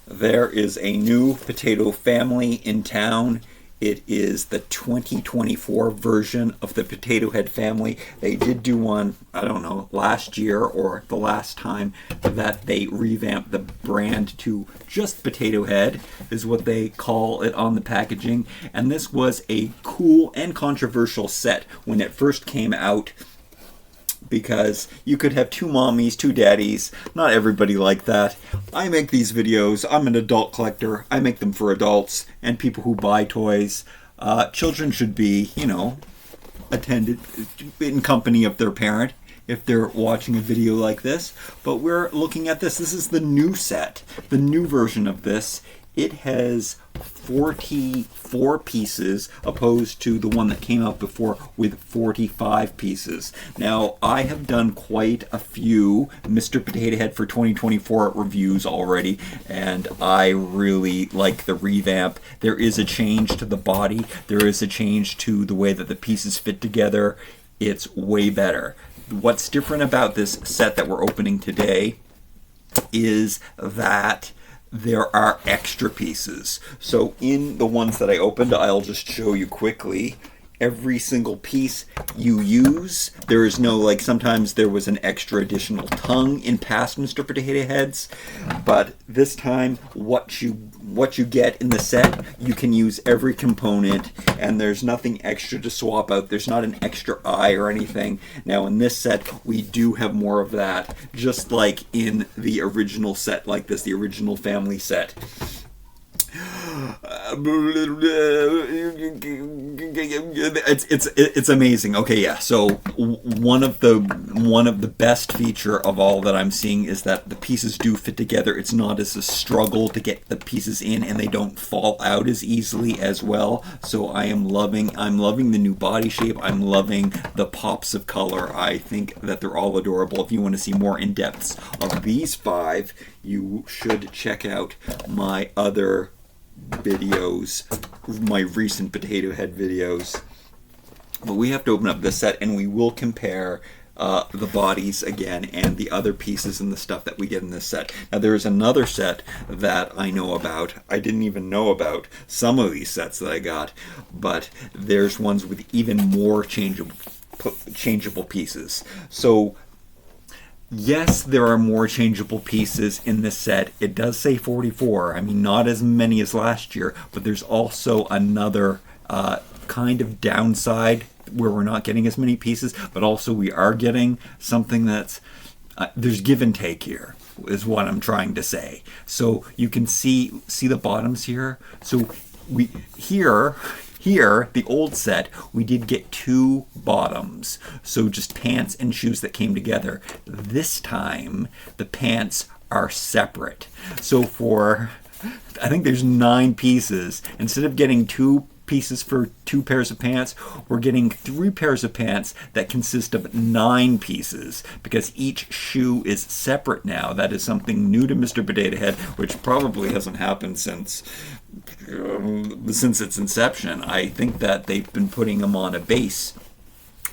There is a new potato family in town. It is the 2024 version of the Potato Head family. They did do one, I don't know, last year or the last time that they revamped the brand to just Potato Head, is what they call it on the packaging. And this was a cool and controversial set when it first came out, because you could have two mommies, two daddies. Not everybody like that. I make these videos. I'm an adult collector. I make them for adults and people who buy toys. Children should be, attended in company of their parent if they're watching a video like this. But we're looking at this. This is the new set, the new version of this. It has 44 pieces opposed to the one that came out before with 45 pieces. Now, I have done quite a few Mr. Potato Head for 2024 reviews already, and I really like the revamp. There is a change to the body. There is a change to the way that the pieces fit together. It's way better. What's different about this set that we're opening today is that there are extra pieces. So in the ones that I opened, I'll just show you quickly. Every single piece you use, there is no, like, sometimes there was an extra additional tongue in past Mr. Potato Heads, but this time what you get in the set, you can use every component, and there's nothing extra to swap out. There's not an extra eye or anything. Now in this set, we do have more of that, just like in the original set like this, the original family set. It's amazing. Okay, yeah. So one of the best feature of all that I'm seeing is that the pieces do fit together. It's not as a struggle to get the pieces in, and they don't fall out as easily as well. So I'm loving the new body shape. I'm loving the pops of color. I think that they're all adorable. If you want to see more in-depths of these 5, you should check out my other videos, my recent Potato Head videos. But we have to open up this set, and we will compare the bodies again and the other pieces and the stuff that we get in this set. Now there is another set that I know about. I didn't even know about some of these sets that I got, but there's ones with even more changeable pieces. So yes, there are more changeable pieces in this set. It does say 44. I mean, not as many as last year, but there's also another kind of downside where we're not getting as many pieces, but also we are getting something that's, there's give and take here, is what I'm trying to say. So you can see the bottoms here. So Here, the old set, we did get 2 bottoms, so just pants and shoes that came together. This time, the pants are separate. So I think there's 9 pieces. Instead of getting 2 pieces for 2 pairs of pants, we're getting 3 pairs of pants that consist of 9 pieces, because each shoe is separate now. That is something new to Mr. Potato Head, which probably hasn't happened since its inception. I think that they've been putting them on a base,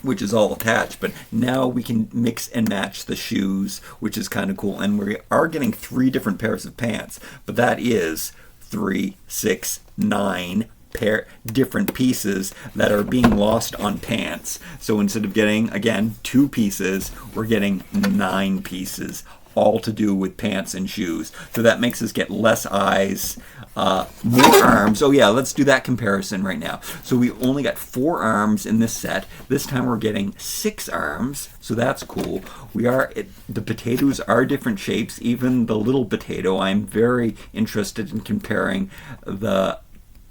which is all attached, but now we can mix and match the shoes, which is kind of cool. And we are getting 3 different pairs of pants, but that is 3, 6, 9 different pieces that are being lost on pants. So instead of getting, again, 2 pieces, we're getting 9 pieces, all to do with pants and shoes. So that makes us get less eyes, more arms. Oh yeah, let's do that comparison right now. So we only got 4 arms in this set. This time we're getting 6 arms, so that's cool. The potatoes are different shapes, even the little potato. I'm very interested in comparing the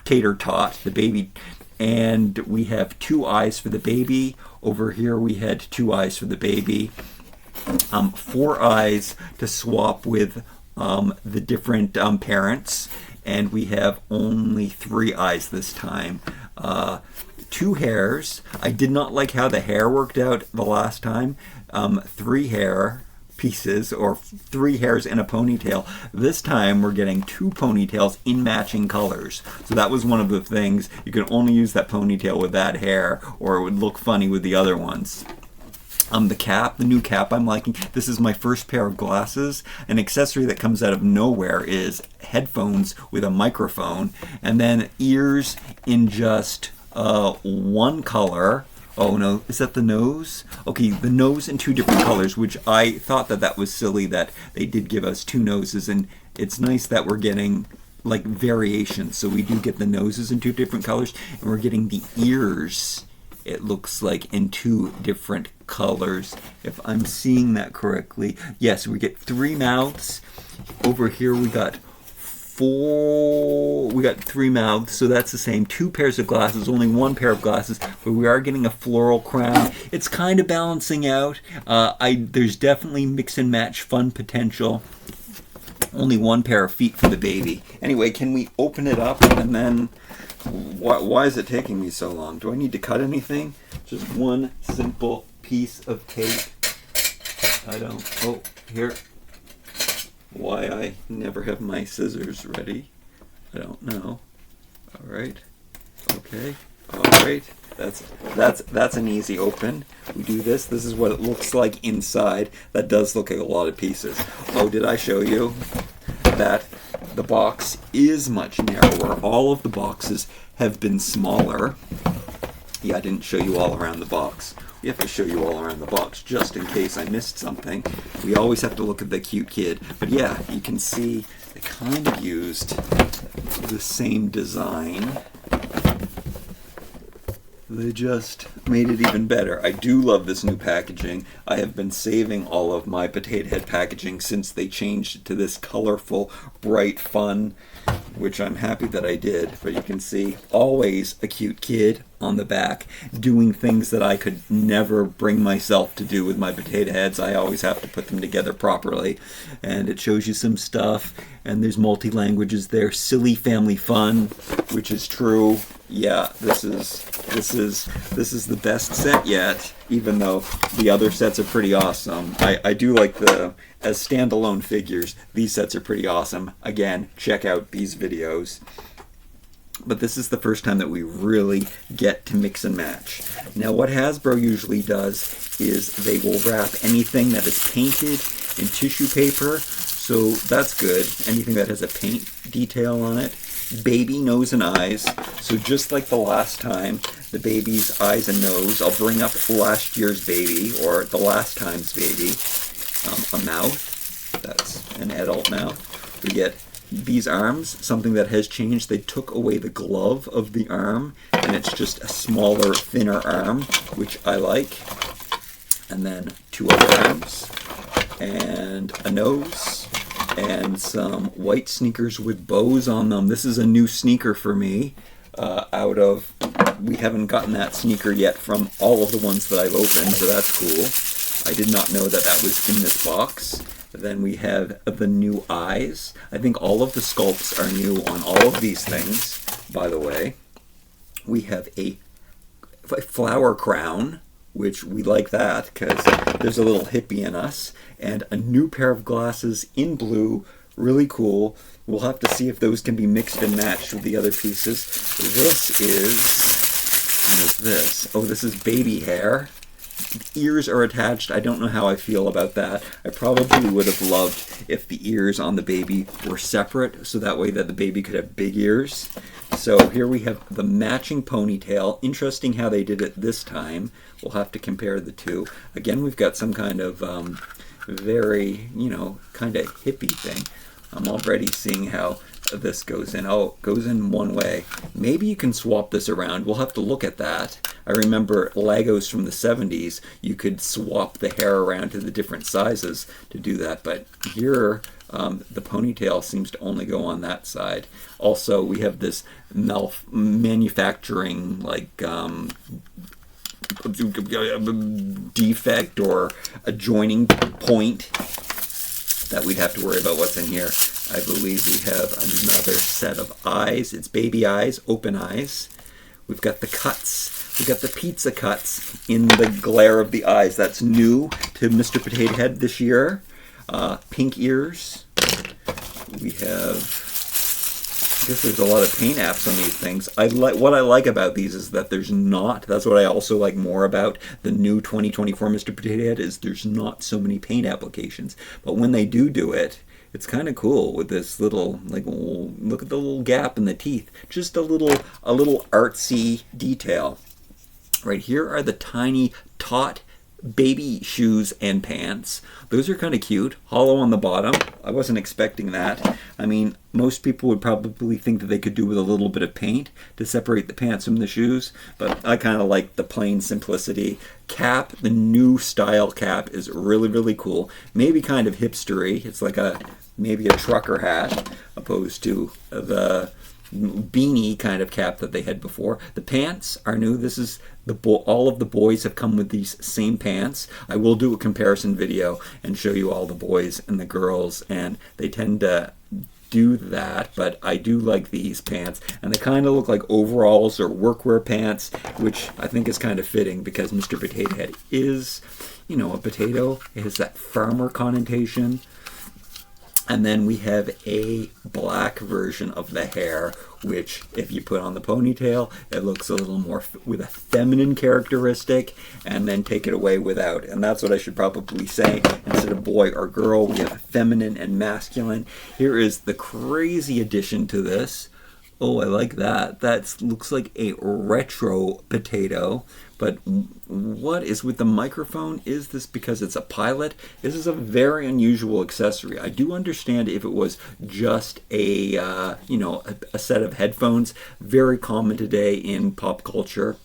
tater tot, the baby, and we have 2 eyes for the baby. Over here we had 2 eyes for the baby. 4 eyes to swap with the different parents, and we have only 3 eyes this time. 2 hairs. I did not like how the hair worked out the last time. 3 hair pieces, or 3 hairs in a ponytail. This time we're getting 2 ponytails in matching colors. So that was one of the things. You could only use that ponytail with that hair, or it would look funny with the other ones. The cap, the new cap I'm liking. This is my first pair of glasses. An accessory that comes out of nowhere is headphones with a microphone, and then ears in just one color. Oh no, is that the nose? Okay, the nose in two different colors, which I thought that was silly that they did give us two noses, and it's nice that we're getting like variations. So we do get the noses in two different colors, and we're getting the ears, it looks like, in two different colors, if I'm seeing that correctly. Yes, we get three mouths. Over here we got three mouths, so that's the same. Two pairs of glasses, only one pair of glasses, but we are getting a floral crown. It's kind of balancing out. There's definitely mix and match fun potential. Only one pair of feet for the baby. Anyway, can we open it up, and then why is it taking me so long? Do I need to cut anything? Just one simple piece of tape. Here. Why I never have my scissors ready, I don't know. All right. Okay. All right. That's an easy open. We do this. This is what it looks like inside. That does look like a lot of pieces. Oh, did I show you that the box is much narrower? All of the boxes have been smaller. Yeah, I didn't show you all around the box. We have to show you all around the box just in case I missed something. We always have to look at the cute kid. But yeah, you can see they kind of used the same design. They just made it even better. I do love this new packaging. I have been saving all of my Potato Head packaging since they changed it to this colorful, bright, fun, which I'm happy that I did. But you can see always a cute kid on the back doing things that I could never bring myself to do with my potato heads. I always have to put them together properly. And it shows you some stuff, and there's multi-languages there. Silly family fun, which is true. Yeah, this is the best set yet, even though the other sets are pretty awesome. I do like as standalone figures, these sets are pretty awesome. Again, check out these videos. But this is the first time that we really get to mix and match. Now, what Hasbro usually does is they will wrap anything that is painted in tissue paper, so that's good. Anything that has a paint detail on it. Baby nose and eyes. So just like the last time, the baby's eyes and nose. I'll bring up last year's baby, or the last time's baby. A mouth. That's an adult mouth. We get these arms, something that has changed. They took away the glove of the arm, and it's just a smaller, thinner arm, which I like. And then two other arms, and a nose, and some white sneakers with bows on them. This is a new sneaker for me. We haven't gotten that sneaker yet from all of the ones that I've opened, so that's cool. I did not know that was in this box. Then we have the new eyes. I think all of the sculpts are new on all of these things, by the way. We have a flower crown, which we like that because there's a little hippie in us, and a new pair of glasses in blue, really cool. We'll have to see if those can be mixed and matched with the other pieces. This is baby hair. Ears are attached. I don't know how I feel about that. I probably would have loved if the ears on the baby were separate, so that way that the baby could have big ears. So here we have the matching ponytail. Interesting how they did it this time. We'll have to compare the two. Again, we've got some kind of very, kind of hippie thing. I'm already seeing how this goes in. Oh, it goes in one way. Maybe you can swap this around. We'll have to look at that. I remember Legos from the 70s, you could swap the hair around to the different sizes to do that, but here the ponytail seems to only go on that side. Also, we have this manufacturing defect or a joining point that we'd have to worry about what's in here. I believe we have another set of eyes. It's baby eyes, open eyes. We've got the cuts. We've got the pizza cuts in the glare of the eyes. That's new to Mr. Potato Head this year. Pink ears. We have I guess there's a lot of paint apps on these things. What I like about these is that there's not. That's what I also like more about the new 2024 Mr. Potato Head is there's not so many paint applications. But when they do it, it's kind of cool with this little, like, look at the little gap in the teeth. Just a little artsy detail. Right here are the tiny tot baby shoes and pants. Those are kind of cute. Hollow on the bottom. I wasn't expecting that. I mean, most people would probably think that they could do with a little bit of paint to separate the pants from the shoes, but I kind of like the plain simplicity. Cap, the new style cap is really, really cool. Maybe kind of hipstery. It's like maybe a trucker hat opposed to the beanie kind of cap that they had before. The pants are new. This is all of the boys have come with these same pants. I will do a comparison video and show you all the boys and the girls, and they tend to do that, but I do like these pants, and they kind of look like overalls or workwear pants, which I think is kind of fitting because Mr. Potato Head is, you know, a potato. It has that farmer connotation. And then we have a black version of the hair, which if you put on the ponytail, it looks a little more with a feminine characteristic, and then take it away without. And that's what I should probably say. Instead of boy or girl, we have feminine and masculine. Here is the crazy addition to this. Oh, I like that. That looks like a retro potato. But what is with the microphone? Is this because it's a pilot? This is a very unusual accessory. I do understand if it was just a set of headphones. Very common today in pop culture.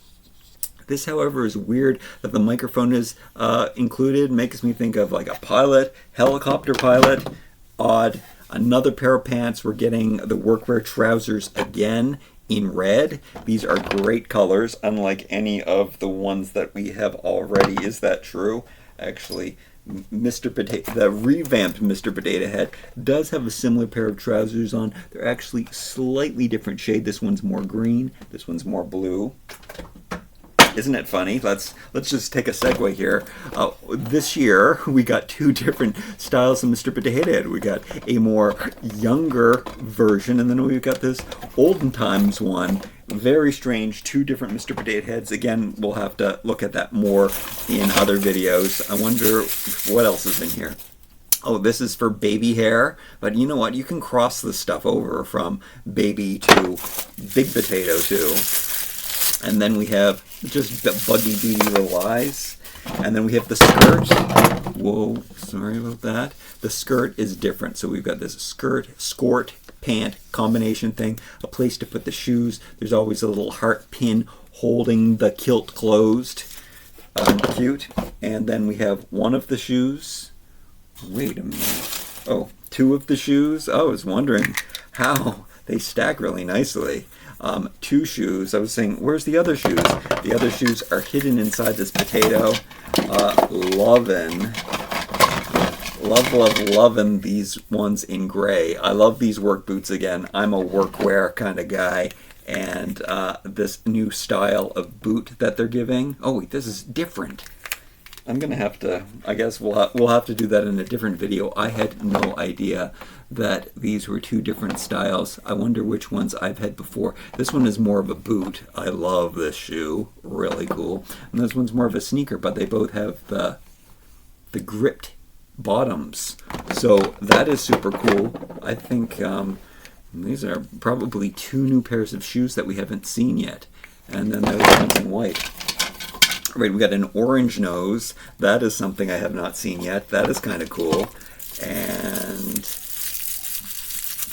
This, however, is weird that the microphone is included. Makes me think of like a pilot, helicopter pilot. Odd. Another pair of pants. We're getting the workwear trousers again in red. These are great colors, unlike any of the ones that we have already. Is that true? Actually, the revamped Mr. Potato Head does have a similar pair of trousers on. They're actually slightly different shade. This one's more green. This one's more blue. Isn't it funny? Let's just take a segue here. This year, we got two different styles of Mr. Potato Head. We got a more younger version, and then we've got this olden times one. Very strange, two different Mr. Potato Heads. Again, we'll have to look at that more in other videos. I wonder what else is in here. Oh, this is for baby hair, but you know what? You can cross this stuff over from baby to big potato too. And then we have just the buggy beady little eyes. And then we have the skirt. Whoa, sorry about that. The skirt is different. So we've got this skirt, pant combination thing. A place to put the shoes. There's always a little heart pin holding the kilt closed. Cute. And then we have one of the shoes. Wait a minute. Oh, two of the shoes. I was wondering how they stack really nicely. Two shoes. I was saying, where's the other shoes? The other shoes are hidden inside this potato. Loving these ones in gray. I love these work boots again. I'm a workwear kind of guy. And this new style of boot that they're giving. Oh, wait, this is different. I'm going to have to, I guess we'll have to do that in a different video. I had no idea that these were two different styles. I wonder which ones I've had before. This one is more of a boot. I love this shoe. Really cool. And this one's more of a sneaker, but they both have the gripped bottoms. So that is super cool. I think these are probably two new pairs of shoes that we haven't seen yet. And then there's ones in white. Right, we got an orange nose. That is something I have not seen yet. That is kind of cool. And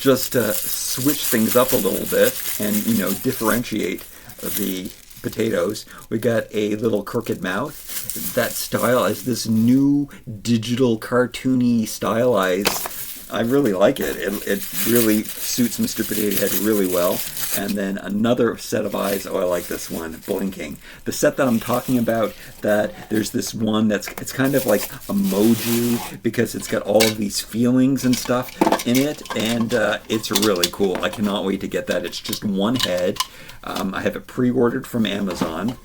just to switch things up a little bit and, differentiate the potatoes, we got a little crooked mouth. That style is this new digital cartoony stylized. I really like it. It really suits Mr. Potato Head really well. And then another set of eyes. Oh, I like this one, blinking. The set that I'm talking about, that there's this one it's kind of like emoji because it's got all of these feelings and stuff in it, and it's really cool. I cannot wait to get that. It's just one head. I have it pre-ordered from Amazon.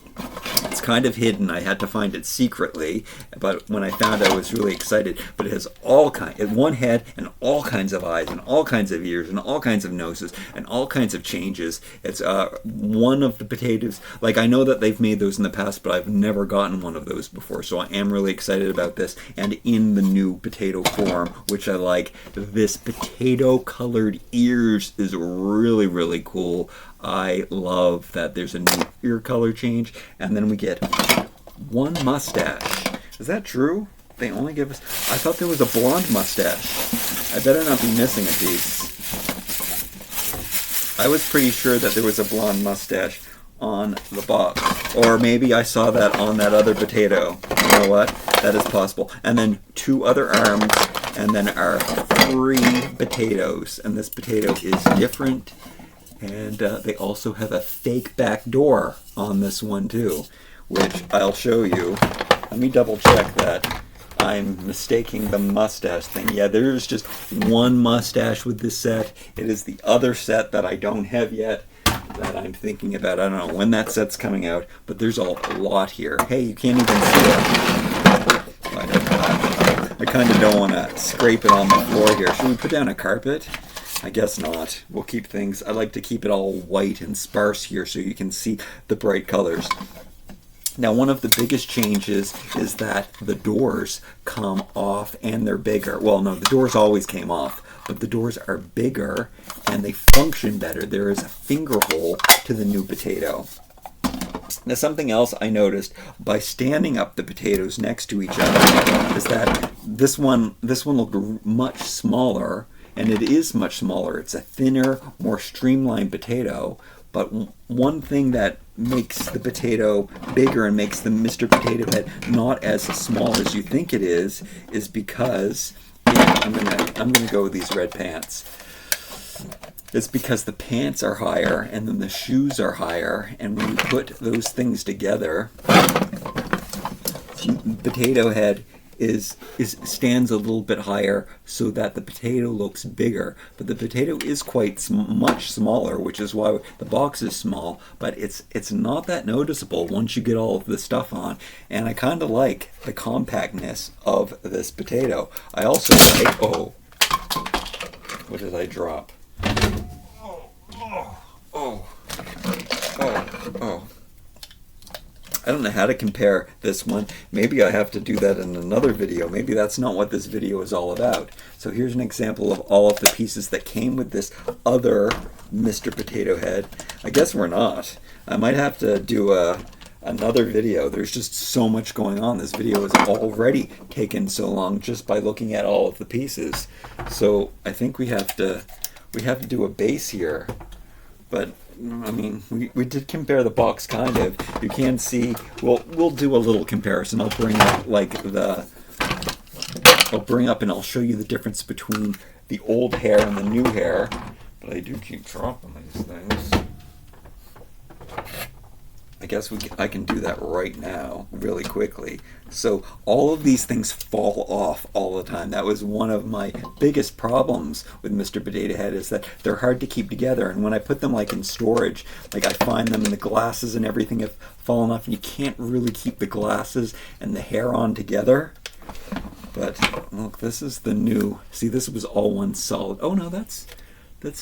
Let's it's kind of hidden. I had to find it secretly, but when I found it, I was really excited. But it has all kinds, one head and all kinds of eyes and all kinds of ears and all kinds of noses and all kinds of changes. It's one of the potatoes. Like, I know that they've made those in the past, but I've never gotten one of those before. So I am really excited about this, and in the new potato form, which I like. This potato colored ears is really, really cool. I love that there's a new ear color change, and then we get one mustache. Is that true? They only give us... I thought there was a blonde mustache. I better not be missing a piece. I was pretty sure that there was a blonde mustache on the box. Or maybe I saw that on that other potato. You know what? That is possible. And then 2 other arms, and then our 3 potatoes. And this potato is different. And they also have a fake back door on this one too, which I'll show you. Let me double check that I'm mistaking the mustache thing. Yeah, there's just one mustache with this set. It is the other set that I don't have yet that I'm thinking about. I don't know when that set's coming out, but there's a lot here. Hey, you can't even see it. I kind of don't want to scrape it on the floor here. Should we put down a carpet? I guess not. We'll keep things... I like to keep it all white and sparse here so you can see the bright colors. Now, one of the biggest changes is that the doors come off and they're bigger. Well, no, the doors always came off, but the doors are bigger and they function better. There is a finger hole to the new potato. Now, something else I noticed by standing up the potatoes next to each other is that this one looked much smaller, and it is much smaller. It's a thinner, more streamlined potato. But one thing that makes the potato bigger and makes the Mr. Potato Head not as small as you think it is because I'm gonna go with these red pants. It's because the pants are higher and then the shoes are higher, and when you put those things together, potato head stands a little bit higher so that the potato looks bigger, but the potato is quite much smaller, which is why the box is small, but it's not that noticeable once you get all of the stuff on. And I kind of like the compactness of this potato. I also like... Oh, what did I drop? Oh. I don't know how to compare this one. Maybe I have to do that in another video. Maybe that's not what this video is all about. So here's an example of all of the pieces that came with this other Mr. Potato Head. I guess we're not. I might have to do another video. There's just so much going on. This video has already taken so long just by looking at all of the pieces. So I think we have to do a base here. But I mean, we did compare the box, kind of. You can see, we'll do a little comparison. I'll bring up and I'll show you the difference between the old hair and the new hair. But I do keep dropping these things. I guess I can do that right now, really quickly. So all of these things fall off all the time. That was one of my biggest problems with Mr. Potato Head, is that they're hard to keep together. And when I put them like in storage, like I find them and the glasses and everything have fallen off, and you can't really keep the glasses and the hair on together. But look, this is the new. See, this was all one solid. Oh no, that's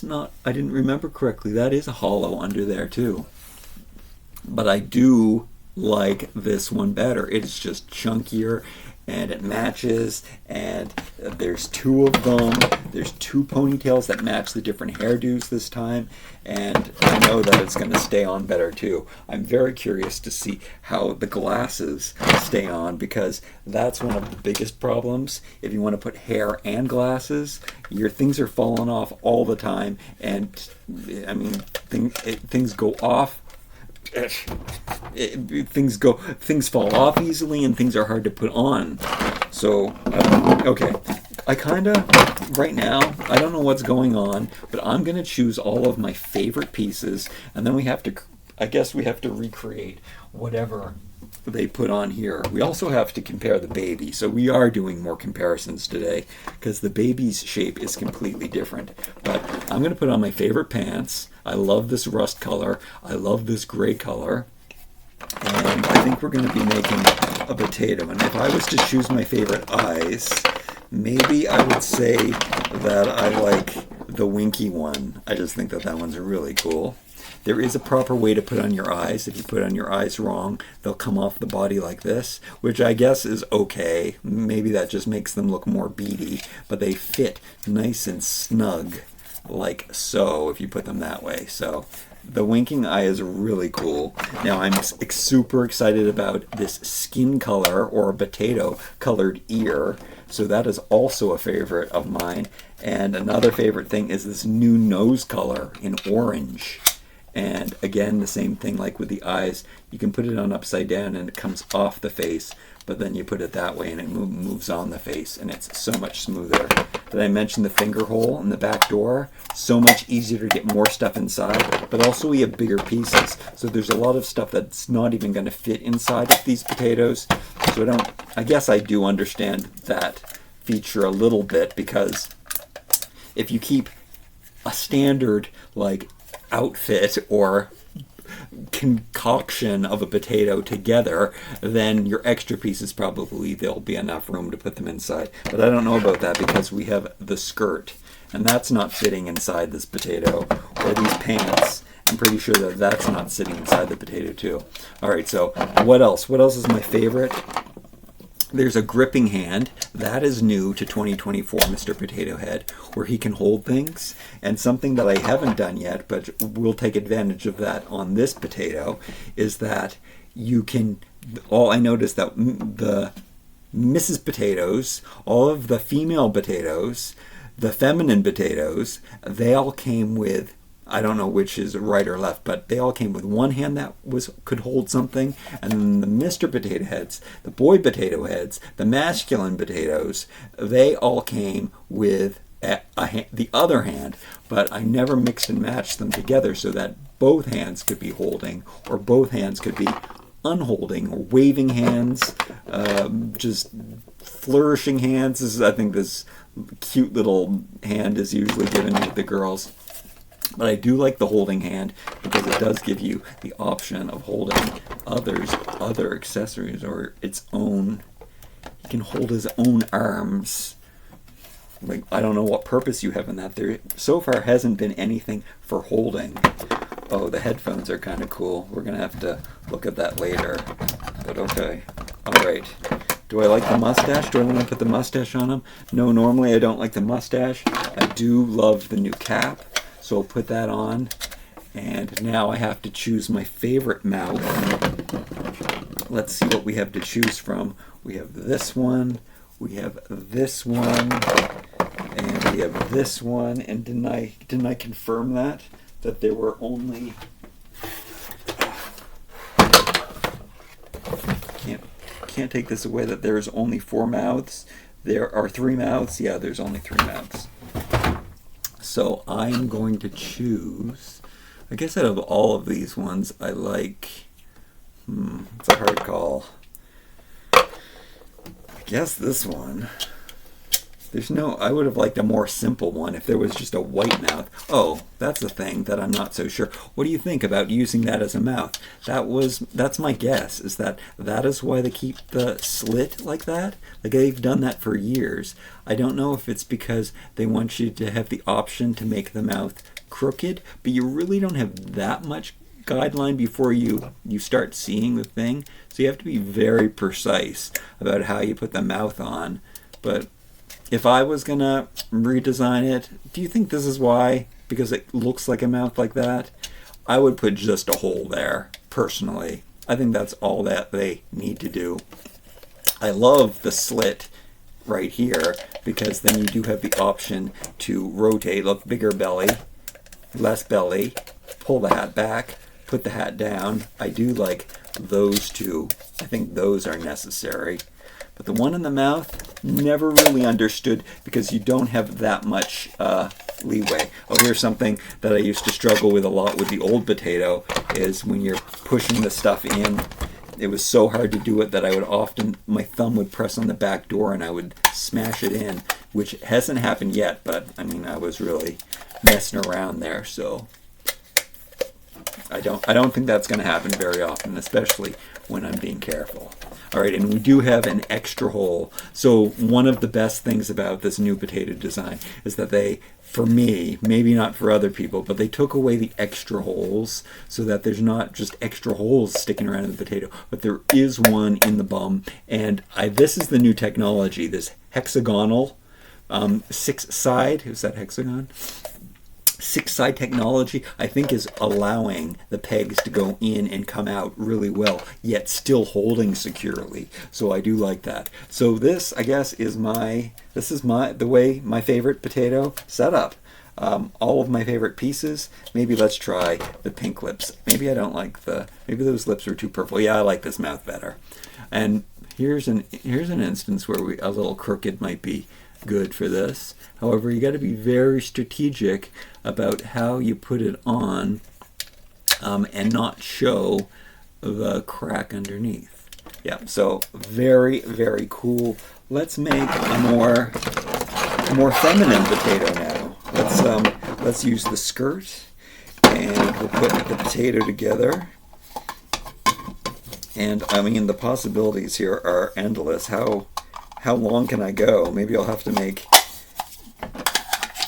not. I didn't remember correctly. That is a hollow under there too. But I do like this one better. It's just chunkier and it matches, and there's 2 of them. There's 2 ponytails that match the different hairdos this time, and I know that it's going to stay on better too. I'm very curious to see how the glasses stay on, because that's one of the biggest problems. If you want to put hair and glasses, your things are falling off all the time, and I mean things go off. Things fall off easily, and things are hard to put on. So okay, I kind of right now I don't know what's going on, but I'm gonna choose all of my favorite pieces, and then I guess we have to recreate whatever they put on here. We also have to compare the baby, so we are doing more comparisons today because the baby's shape is completely different. But I'm going to put on my favorite pants. I love this rust color. I love this gray color. And I think we're going to be making a potato. And if I was to choose my favorite eyes, maybe I would say that I like the winky one. I just think that that one's really cool. There is a proper way to put on your eyes. If you put on your eyes wrong, they'll come off the body like this, which I guess is okay. Maybe that just makes them look more beady, but they fit nice and snug like so if you put them that way. So the winking eye is really cool. Now I'm super excited about this skin color or a potato colored ear. So that is also a favorite of mine. And another favorite thing is this new nose color in orange. And again, the same thing like with the eyes. You can put it on upside down and it comes off the face, but then you put it that way and it moves on the face, and it's so much smoother. Did I mention the finger hole in the back door? So much easier to get more stuff inside, but also we have bigger pieces. So there's a lot of stuff that's not even going to fit inside of these potatoes. So I guess I do understand that feature a little bit, because if you keep a standard like outfit or concoction of a potato together, then your extra pieces probably there'll be enough room to put them inside. But I don't know about that, because we have the skirt, and that's not fitting inside this potato, or these pants. I'm pretty sure that that's not sitting inside the potato too. All right, so what else? What else is my favorite? There's a gripping hand. That is new to 2024 Mr. Potato Head, where he can hold things. And something that I haven't done yet, but we'll take advantage of that on this potato, is that you can, I noticed that the Mrs. Potatoes, all of the female potatoes, the feminine potatoes, they all came with, I don't know which is right or left, but they all came with one hand that could hold something, and then the Mr. Potato Heads, the boy potato heads, the masculine potatoes, they all came with the other hand, but I never mixed and matched them together so that both hands could be holding, or both hands could be unholding, or waving hands, just flourishing hands. I think this cute little hand is usually given to the girls. But I do like the holding hand, because it does give you the option of holding other accessories, or its own. He can hold his own arms. Like, I don't know what purpose you have in that. There so far hasn't been anything for holding. Oh, the headphones are kind of cool. We're gonna have to look at that later. But okay. All right. Do I like the mustache? Do I want to put the mustache on him? No, normally I don't like the mustache. I do love the new cap. So I'll put that on, and now I have to choose my favorite mouth. Let's see what we have to choose from. We have this one, we have this one, and we have this one. And didn't I confirm that there were only, can't take this away, that there's only 4 mouths. There are 3 mouths. Yeah, there's only 3 mouths. So I'm going to choose, I guess out of all of these ones, I like, it's a hard call. I guess this one. I would have liked a more simple one if there was just a white mouth. Oh, that's the thing that I'm not so sure. What do you think about using that as a mouth? That's my guess, is that is why they keep the slit like that. Like, they've done that for years. I don't know if it's because they want you to have the option to make the mouth crooked, but you really don't have that much guideline before you start seeing the thing. So you have to be very precise about how you put the mouth on. But if I was gonna redesign it, do you think this is why? Because it looks like a mouth like that? I would put just a hole there, personally. I think that's all that they need to do. I love the slit right here, because then you do have the option to rotate. Look, bigger belly, less belly, pull the hat back, put the hat down. I do like those two. I think those are necessary. But the one in the mouth, never really understood, because you don't have that much leeway. Oh, here's something that I used to struggle with a lot with the old potato, is when you're pushing the stuff in. It was so hard to do it that I would often, my thumb would press on the back door and I would smash it in, which hasn't happened yet, but I mean, I was really messing around there. So I don't think that's going to happen very often, especially when I'm being careful. All right, and we do have an extra hole. So one of the best things about this new potato design is that they, for me, maybe not for other people, but they took away the extra holes so that there's not just extra holes sticking around in the potato, but there is one in the bum. And this is the new technology, this hexagonal 6-side, is that hexagon? 6-side technology, I think, is allowing the pegs to go in and come out really well, yet still holding securely. So I do like that. So this, I guess, is the way my favorite potato setup. All of my favorite pieces. Maybe let's try the pink lips. Maybe I don't like maybe those lips are too purple. Yeah, I like this mouth better. And here's an instance where a little crooked might be good for this. However, you got to be very strategic about how you put it on and not show the crack underneath. Yeah, so very, very cool. Let's make a more feminine potato now. Let's use the skirt, and we'll put the potato together. And I mean, the possibilities here are endless. How long can I go? Maybe I'll have to make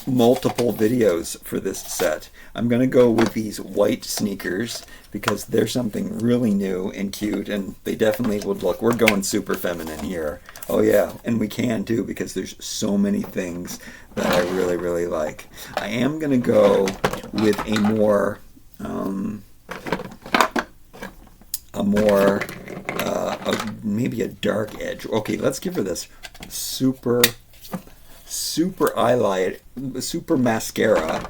multiple videos for this set. I'm going to go with these white sneakers because they're something really new and cute, and they definitely would look. We're going super feminine here. Oh yeah, and we can too because there's so many things that I really, really like. I am going to go with a more maybe a dark edge. Okay, let's give her this super highlight, super mascaraed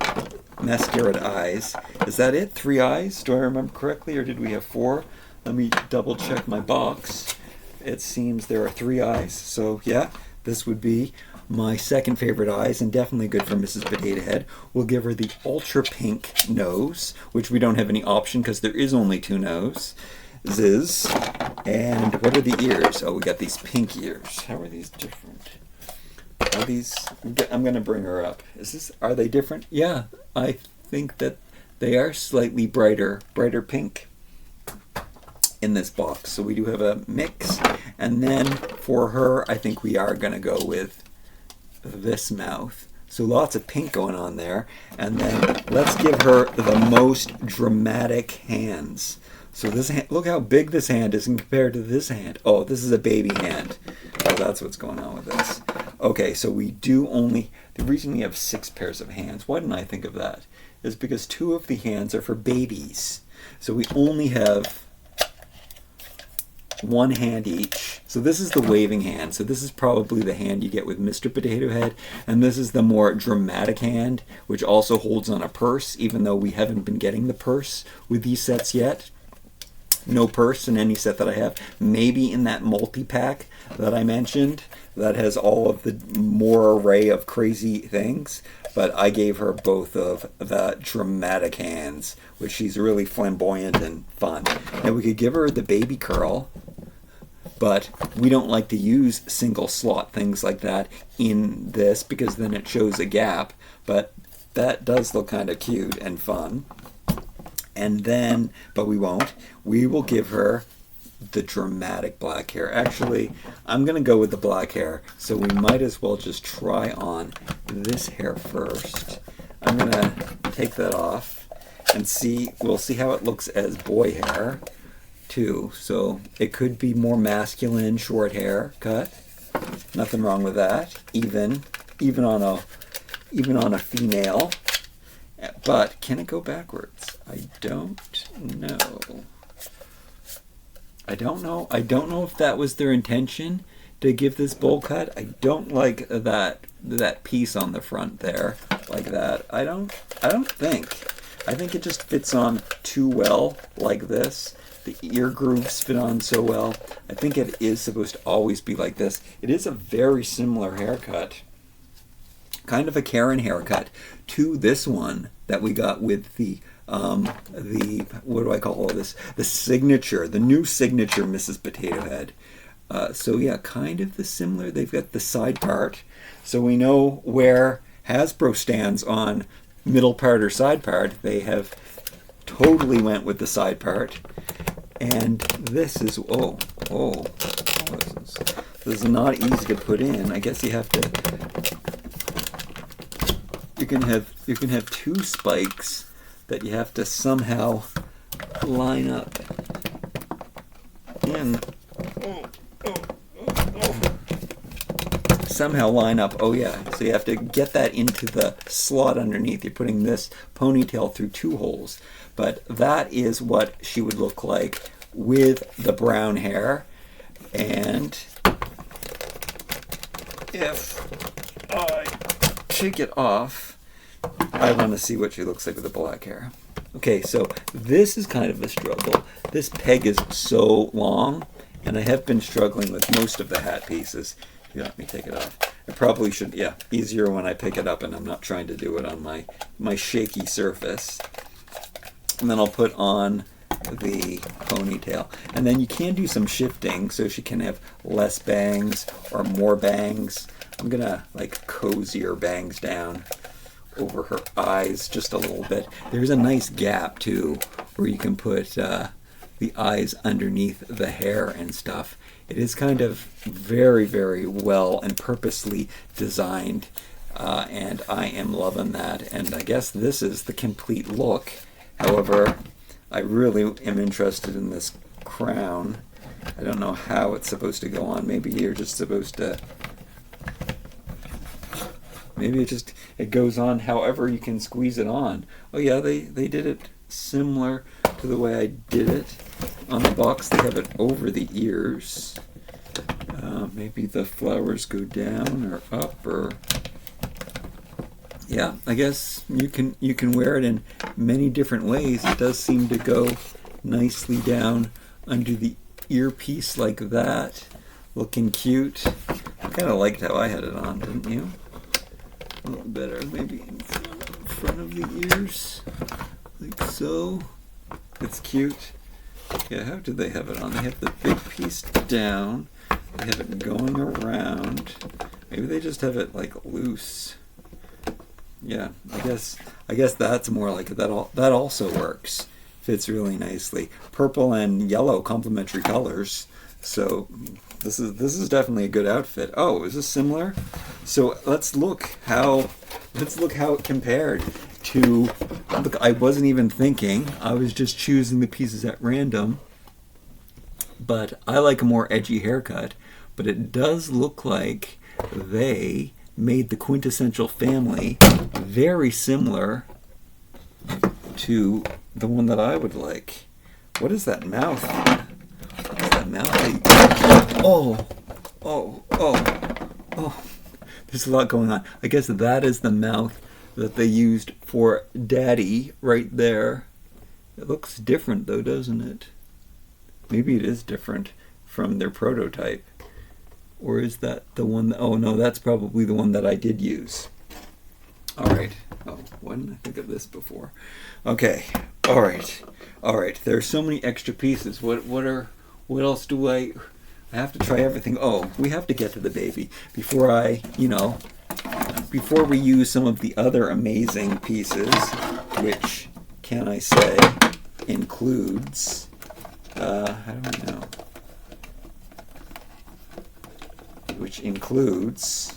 eyes. Is that it? 3 eyes? Do I remember correctly, or did we have 4? Let me double check my box. It seems there are 3 eyes. So yeah, this would be my second favorite eyes, and definitely good for Mrs. Potato Head. We'll give her the ultra pink nose, which we don't have any option because there is only 2 noses. And what are the ears? Oh, we got these pink ears. How are these different? Are these? I'm going to bring her up. Are they different? Yeah, I think that they are slightly brighter pink in this box. So we do have a mix. And then for her, I think we are going to go with this mouth. So lots of pink going on there. And then let's give her the most dramatic hands. So this hand, look how big this hand is compared to this hand. Oh, this is a baby hand. Oh, that's what's going on with this. Okay, so the reason we have 6 pairs of hands, why didn't I think of that? Is because 2 of the hands are for babies. So we only have 1 hand each. So this is the waving hand. So this is probably the hand you get with Mr. Potato Head. And this is the more dramatic hand, which also holds on a purse, even though we haven't been getting the purse with these sets yet. No purse in any set that I have. Maybe in that multi-pack that I mentioned that has all of the more array of crazy things. But I gave her both of the dramatic hands, which she's really flamboyant and fun. Now we could give her the baby curl, but we don't like to use single slot things like that in this because then it shows a gap. But that does look kind of cute and fun. And then, but we won't. We will give her the dramatic black hair. Actually, I'm going to go with the black hair, so we might as well just try on this hair first. I'm going to take that off and we'll see how it looks as boy hair too. So it could be more masculine, short hair cut. Nothing wrong with that. Even on a female. But can it go backwards? I don't know. I don't know if that was their intention to give this bowl cut. I don't like that piece on the front there, like that. I don't think. I think it just fits on too well like this. The ear grooves fit on so well. I think it is supposed to always be like this. It is a very similar haircut. Kind of a Karen haircut to this one that we got with the what do I call all this? The signature, the new signature Mrs. Potato Head. So yeah, kind of the similar. They've got the side part, so we know where Hasbro stands on middle part or side part. They have totally went with the side part. And this is, this is not easy to put in. I guess you have to, you can have two spikes that you have to somehow line up in. Somehow line up. Oh yeah, so you have to get that into the slot underneath. You're putting this ponytail through two holes. But that is what she would look like with the brown hair. And if I take it off, I want to see what she looks like with the black hair. Okay, so this is kind of a struggle. This peg is so long, and I have been struggling with most of the hat pieces. You let me take it off. I probably should, yeah, easier when I pick it up and I'm not trying to do it on my shaky surface. And then I'll put on the ponytail. And then you can do some shifting so she can have less bangs or more bangs. I'm gonna like cozy her bangs down over her eyes just a little bit. There's a nice gap too where you can put the eyes underneath the hair and stuff. It is kind of very, very well and purposely designed, and I am loving that. And I guess this is the complete look. However, I really am interested in this crown. I don't know how it's supposed to go on. Maybe you're just supposed to, maybe it goes on however you can squeeze it on. Oh yeah, they did it similar to the way I did it. On the box they have it over the ears. Maybe the flowers go down or up, or yeah, I guess you can wear it in many different ways. It does seem to go nicely down under the earpiece like that. Looking cute. I kind of liked how I had it on, didn't you? A little better, maybe in front of the ears, like so. It's cute. Yeah, how do they have it on? They have the big piece down. They have it going around. Maybe they just have it like loose. Yeah, I guess that's more like it. That also works. Fits really nicely. Purple and yellow complementary colors. So this is definitely a good outfit. Oh, is this similar? So let's look how it compared to. Look, I wasn't even thinking. I was just choosing the pieces at random. But I like a more edgy haircut. But it does look like they made the quintessential family very similar to the one that I would like. What is that mouth? What's that mouth? Oh. There's a lot going on. I guess that is the mouth that they used for Daddy right there. It looks different though, doesn't it? Maybe it is different from their prototype. Or is that the one? Oh no, that's probably the one that I did use. All right. Oh, why didn't I think of this before? Okay. All right. There are so many extra pieces. What else do I have to try everything? Oh, we have to get to the baby before we use some of the other amazing pieces, which can I say includes I don't know. Which includes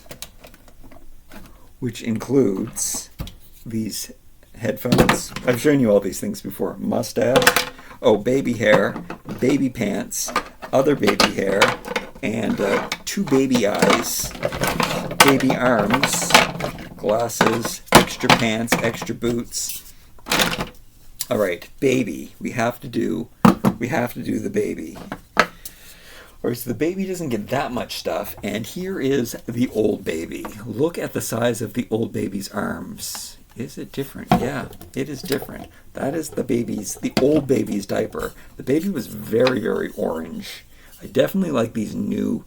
these headphones. I've shown you all these things before. Mustache, baby hair, baby pants, other baby hair, and two baby eyes, baby arms, glasses, extra pants, extra boots. All right, baby. We have to do the baby. All right, so the baby doesn't get that much stuff, and here is the old baby. Look at the size of the old baby's arms. Is it different? Yeah, it is different. That is the old baby's diaper. The baby was very, very orange. I definitely like these new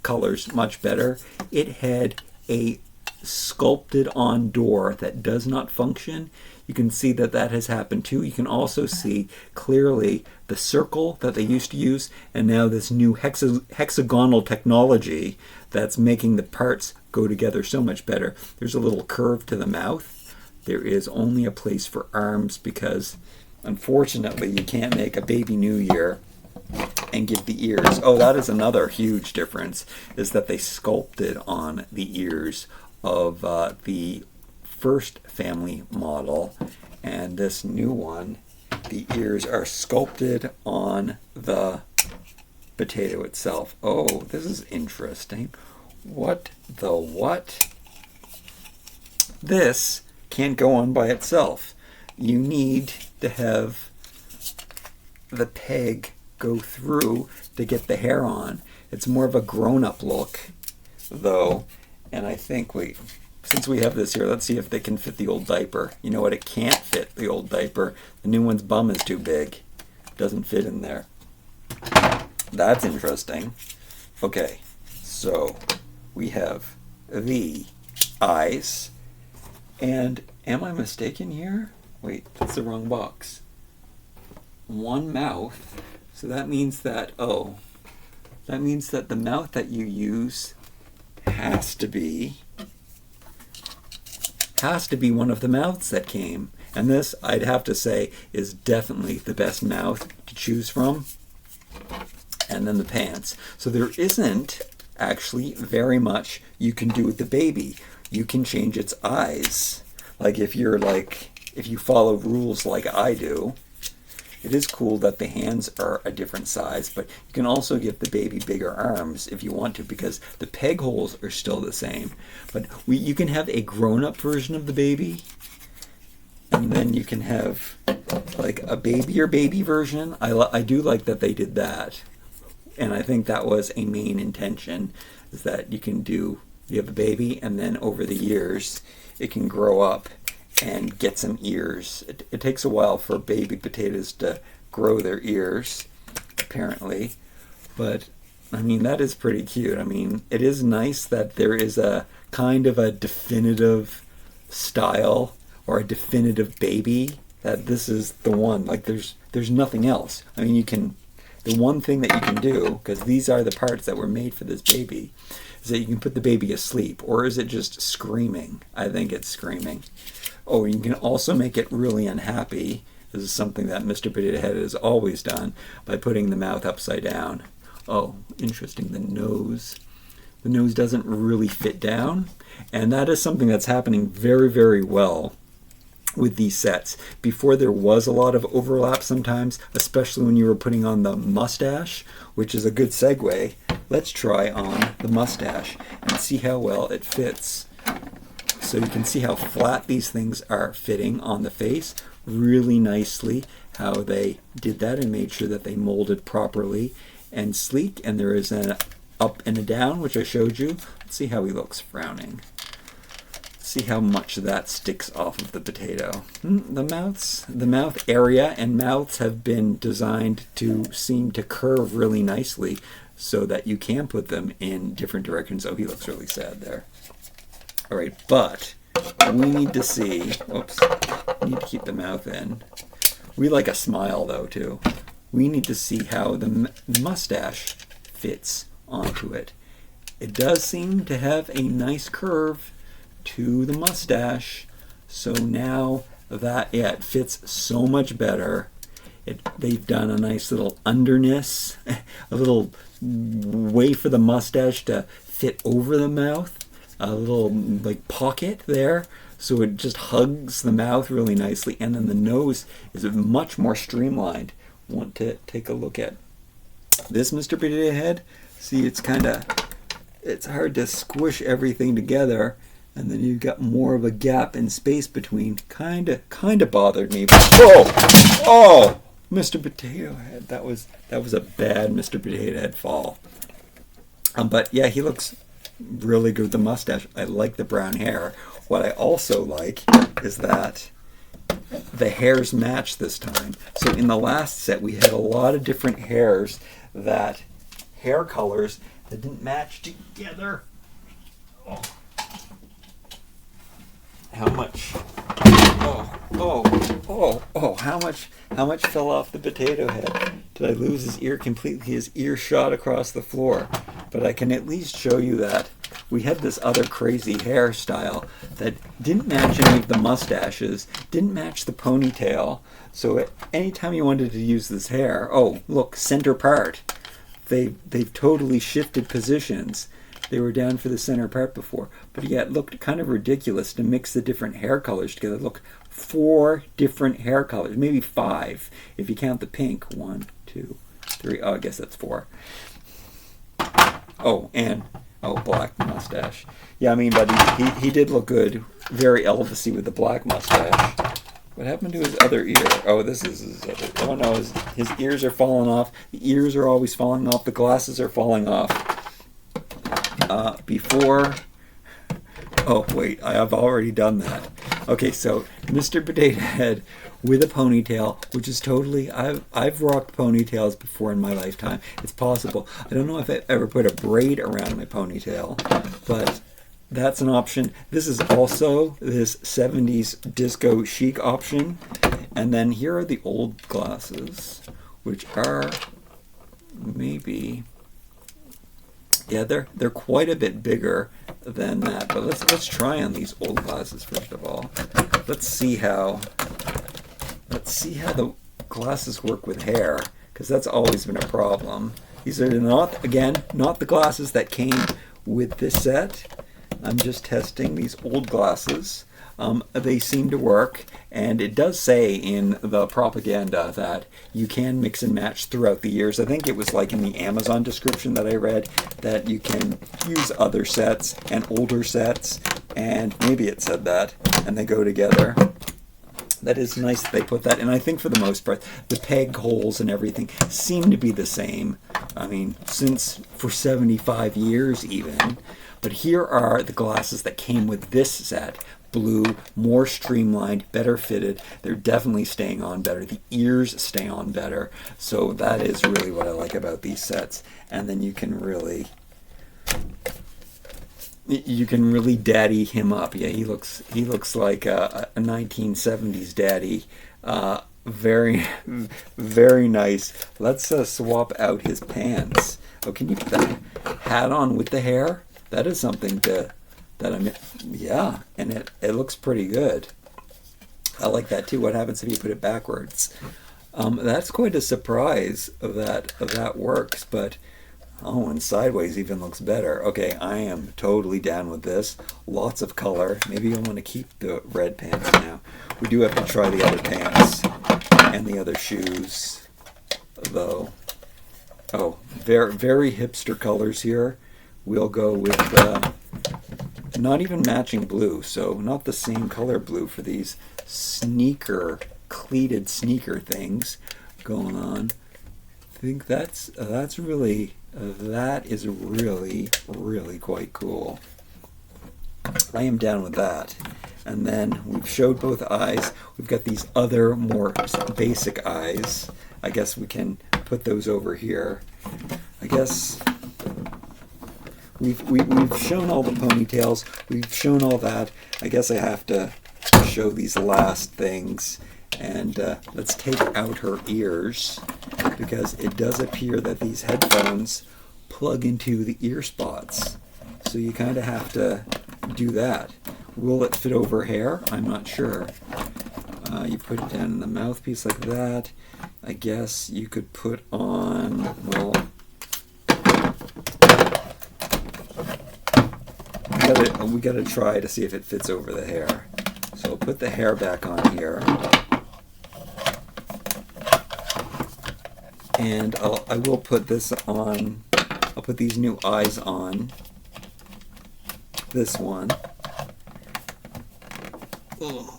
colors much better. It had a sculpted on door that does not function. You can see that has happened too. You can also see clearly the circle that they used to use, and now this new hexagonal technology that's making the parts go together so much better. There's a little curve to the mouth. There is only a place for arms because unfortunately, you can't make a baby New Year and give the ears. Oh, that is another huge difference, is that they sculpted on the ears of the first family model, and this new one, the ears are sculpted on the potato itself. Oh, this is interesting. What the what? This can't go on by itself. You need to have the peg go through to get the hair on. It's more of a grown-up look, though, and I think since we have this here, let's see if they can fit the old diaper. You know what? It can't fit the old diaper. The new one's bum is too big. It doesn't fit in there. That's interesting. Okay, so we have the eyes, and am I mistaken here? Wait, that's the wrong box. One mouth, so that means that, that means that the mouth that you use has to be one of the mouths that came. And this, I'd have to say, is definitely the best mouth to choose from. And then the pants. So there isn't actually very much you can do with the baby. You can change its eyes. If you follow rules like I do, it is cool that the hands are a different size, but you can also give the baby bigger arms if you want to, because the peg holes are still the same. But you can have a grown-up version of the baby, and then you can have like a baby version. I do like that they did that, and I think that was a main intention, is that you have a baby, and then over the years it can grow up and get some ears. It takes a while for baby potatoes to grow their ears, apparently, but I mean, that is pretty cute. I mean, it is nice that there is a kind of a definitive style or a definitive baby, that this is the one. Like there's nothing else. I mean, the one thing that you can do, because these are the parts that were made for this baby, is that you can put the baby asleep. Or is it just screaming? I think it's screaming. Oh, you can also make it really unhappy. This is something that Mr. Potato Head has always done, by putting the mouth upside down. Oh, interesting, the nose. The nose doesn't really fit down, and that is something that's happening very, very well with these sets. Before, there was a lot of overlap sometimes, especially when you were putting on the mustache, which is a good segue. Let's try on the mustache and see how well it fits. So you can see how flat these things are fitting on the face really nicely, how they did that and made sure that they molded properly and sleek. And there is an up and a down, which I showed you. Let's see how he looks frowning. See how much that sticks off of the potato. The mouth area and mouths have been designed to seem to curve really nicely so that you can put them in different directions. Oh, he looks really sad there. All right, but we need to see, oops, we need to keep the mouth in. We like a smile though too. We need to see how the mustache fits onto it. It does seem to have a nice curve to the mustache. So now that, it fits so much better. They've done a nice little underness, a little way for the mustache to fit over the mouth. A little like pocket there, so it just hugs the mouth really nicely, and then the nose is much more streamlined. Want to take a look at this Mr. Potato Head? See, it's hard to squish everything together, and then you've got more of a gap in space between. Kind of bothered me. But, oh, Mr. Potato Head. That was a bad Mr. Potato Head fall. But yeah, he looks really good with the mustache. I like the brown hair. What I also like is that the hairs match this time. So in the last set we had a lot of different hair colors that didn't match together. Oh. How much? How much fell off the potato head? Did I lose his ear completely? His ear shot across the floor. But I can at least show you that we had this other crazy hairstyle that didn't match any of the mustaches, didn't match the ponytail. So anytime you wanted to use this hair, oh, look, center part. They've totally shifted positions. They were down for the center part before, but yet it looked kind of ridiculous to mix the different hair colors together. Look, 4 different hair colors, maybe 5 if you count the pink. 1, 2, 3. Oh, I guess that's 4. Oh, and black mustache. Yeah, I mean, but he did look good. Very Elvis-y with the black mustache. What happened to his other ear? Oh, this is his other. Oh no, his ears are falling off. The ears are always falling off. The glasses are falling off. Before. Oh wait, I have already done that. Okay, so Mr. Potato Head with a ponytail, which is totally. I've rocked ponytails before in my lifetime. It's possible. I don't know if I ever put a braid around my ponytail, but that's an option. This is also this 70s disco chic option. And then here are the old glasses, which are maybe, yeah, they're quite a bit bigger than that. But let's try on these old glasses first of all. Let's see how the glasses work with hair, because that's always been a problem. These are not the glasses that came with this set. I'm just testing these old glasses. They seem to work, and it does say in the propaganda that you can mix and match throughout the years. I think it was like in the Amazon description that I read that you can use other sets and older sets, and maybe it said that, and they go together. That is nice that they put that, and I think for the most part, the peg holes and everything seem to be the same. I mean, for 75 years even. But here are the glasses that came with this set. Blue, more streamlined, better fitted. They're definitely staying on better. The ears stay on better. So that is really what I like about these sets. And then you can really daddy him up. Yeah, he looks like a 1970s daddy. Very, very nice. Let's swap out his pants. Oh, can you put that hat on with the hair? That is something yeah, and it looks pretty good. I like that too. What happens if you put it backwards? That's quite a surprise that works, but oh, and sideways even looks better. Okay, I am totally down with this. Lots of color. Maybe you'll want to keep the red pants now. We do have to try the other pants and the other shoes, though. Oh, very, very hipster colors here. We'll go with not even matching blue, so not the same color blue for these cleated sneaker things going on. I think that is really, really quite cool. I am down with that. And then we've showed both eyes. We've got these other more basic eyes. I guess we can put those over here. I guess we've shown all the ponytails. We've shown all that. I guess I have to show these last things. And let's take out her ears, because it does appear that these headphones plug into the ear spots. So you kind of have to do that. Will it fit over hair? I'm not sure. You put it down in the mouthpiece like that. I guess you could put on, well, we gotta try to see if it fits over the hair. So I'll put the hair back on here. And I will put this on. I'll put these new eyes on. This one. Oh.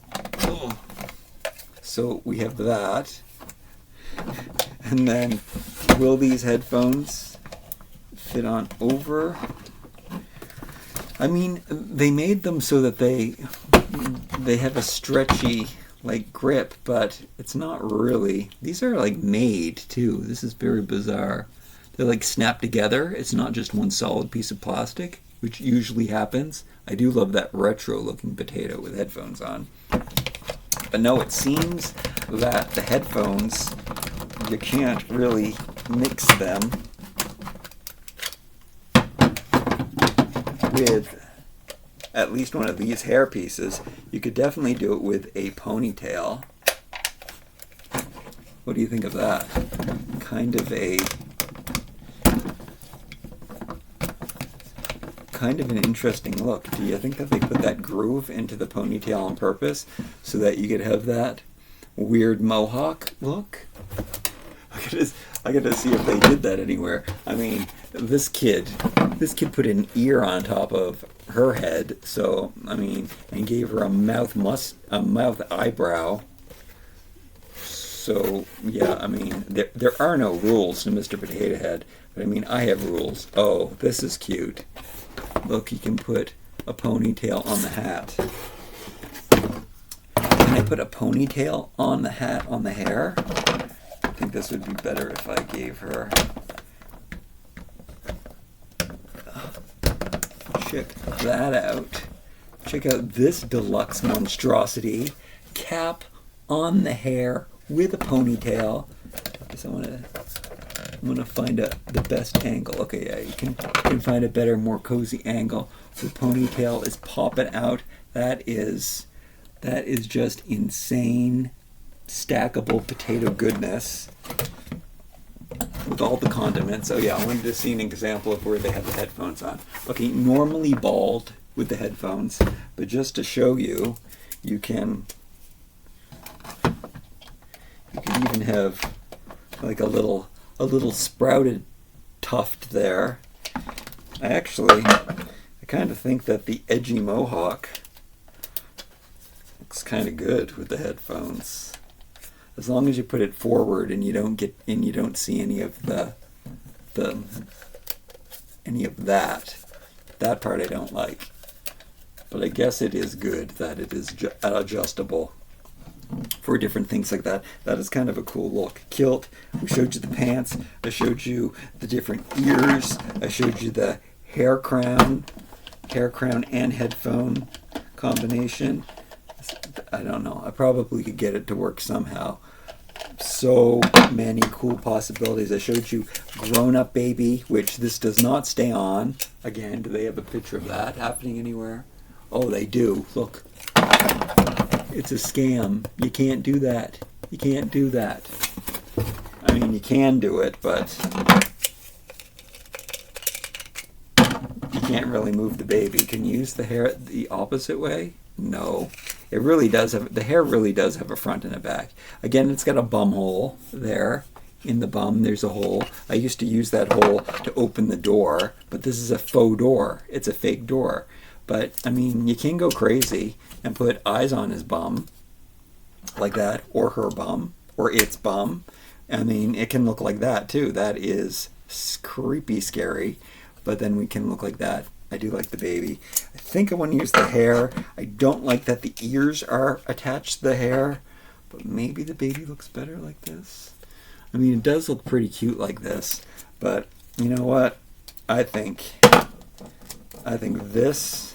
So we have that. And then, will these headphones fit on over? I mean, they made them so that they have a stretchy grip, but it's not really. These are made too. This is very bizarre. They're snapped together. It's not just one solid piece of plastic, which usually happens. I do love that retro looking potato with headphones on. But no, it seems that the headphones, you can't really mix them with at least one of these hair pieces. You could definitely do it with a ponytail. What do you think of that? Kind of an interesting look. Do you think that they put that groove into the ponytail on purpose so that you could have that weird mohawk look? I gotta see if they did that anywhere. I mean, this kid put an ear on top of her head, so I mean, and gave her a mouth eyebrow. So yeah, I mean, there are no rules to Mr. Potato Head, but I mean, I have rules. Oh, this is cute. Look, you can put a ponytail on the hat. Can I put a ponytail on the hat on the hair? I think this would be better if I gave her. Check that out. Check out this deluxe monstrosity. Cap on the hair with a ponytail. I guess I'm gonna find the best angle. Okay, yeah, you can find a better, more cozy angle. The ponytail is popping out. That is just insane, stackable potato goodness with all the condiments. Oh yeah, I wanted to see an example of where they have the headphones on. Okay, normally bald with the headphones, but just to show you, you can even have like a little sprouted tuft there. I kind of think that the edgy mohawk looks kind of good with the headphones, as long as you put it forward and you don't see any of that part I don't like, but I guess it is good that it is adjustable for different things like that. That is kind of a cool look. Kilt, we showed you the pants, I showed you the different ears, I showed you the hair crown and headphone combination. I don't know, I probably could get it to work somehow. So many cool possibilities. I showed you grown-up baby, which this does not stay on. Again, do they have a picture of that happening anywhere? Oh, they do. Look. It's a scam. You can't do that. You can't do that. I mean, you can do it, but you can't really move the baby. Can you use the hair the opposite way? No. It really does have, the hair really does have a front and a back. Again, it's got a bum hole there. In the bum, there's a hole. I used to use that hole to open the door, but this is a faux door. It's a fake door. But, I mean, you can go crazy and put eyes on his bum, like that, or her bum, or its bum. I mean, it can look like that, too. That is creepy scary, but then we can look like that. I do like the baby. I think I want to use the hair. I don't like that the ears are attached to the hair, but maybe the baby looks better like this. I mean, it does look pretty cute like this, but you know what? I think this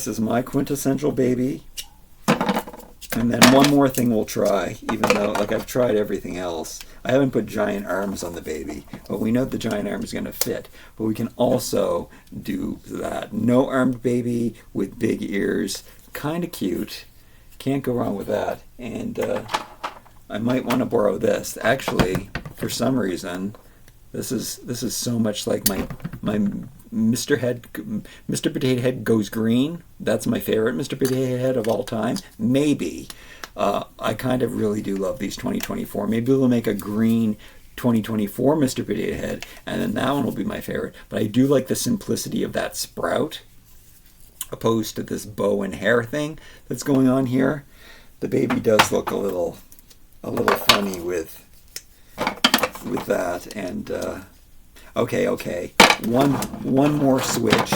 is my quintessential baby. And then one more thing we'll try, even though, like, I've tried everything else. I haven't put giant arms on the baby, but we know the giant arm is going to fit. But we can also do that. No armed baby with big ears. Kind of cute. Can't go wrong with that. And I might want to borrow this. Actually, for some reason, this is so much like my Mr. Potato Head Goes Green. That's my favorite Mr. Potato Head of all time. Maybe. I kind of really do love these 2024. Maybe we'll make a green 2024 Mr. Potato Head, and then that one will be my favorite. But I do like the simplicity of that sprout, opposed to this bow and hair thing that's going on here. The baby does look a little funny with that, and okay. One more switch.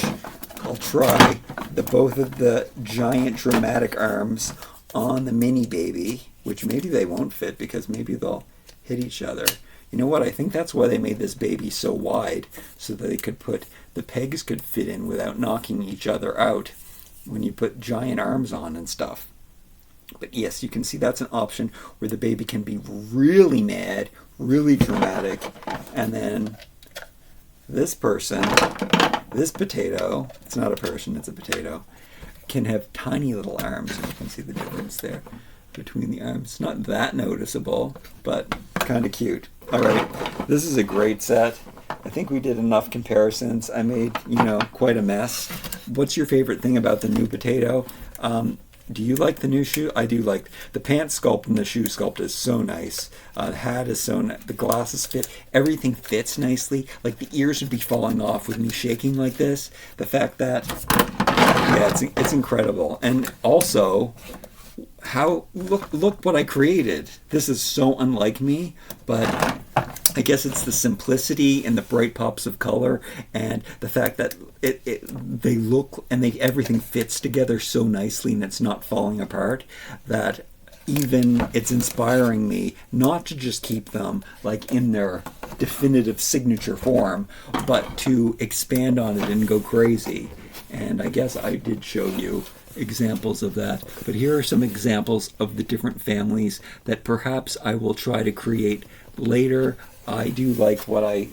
I'll try both of the giant dramatic arms on the mini baby, which maybe they won't fit because maybe they'll hit each other. You know what? I think that's why they made this baby so wide, so that they could put the pegs could fit in without knocking each other out when you put giant arms on and stuff. But yes, you can see that's an option where the baby can be really mad, really dramatic, and then this person, this potato, it's not a person, it's a potato, can have tiny little arms. And you can see the difference there between the arms. Not that noticeable, but kind of cute. All right, this is a great set. I think we did enough comparisons. I made, quite a mess. What's your favorite thing about the new potato? Do you like the new shoe? I do like the pants sculpt, and the shoe sculpt is so nice. The hat is so nice. The glasses fit. Everything fits nicely. Like the ears would be falling off with me shaking like this. The fact that, yeah, it's incredible. And also, look what I created. This is so unlike me, but I guess it's the simplicity and the bright pops of color, and the fact that they look and everything fits together so nicely, and it's not falling apart, that even it's inspiring me not to just keep them like in their definitive signature form, but to expand on it and go crazy. And I guess I did show you examples of that, but here are some examples of the different families that perhaps I will try to create later. I do like what I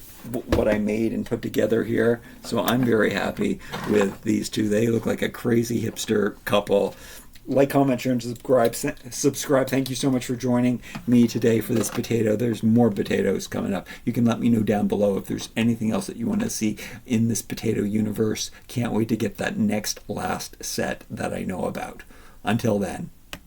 made and put together here, so I'm very happy with these two. They look like a crazy hipster couple. Like, comment, share, and subscribe. Thank you so much for joining me today for this potato. There's more potatoes coming up. You can let me know down below if there's anything else that you want to see in this potato universe. Can't wait to get that last set that I know about. Until then.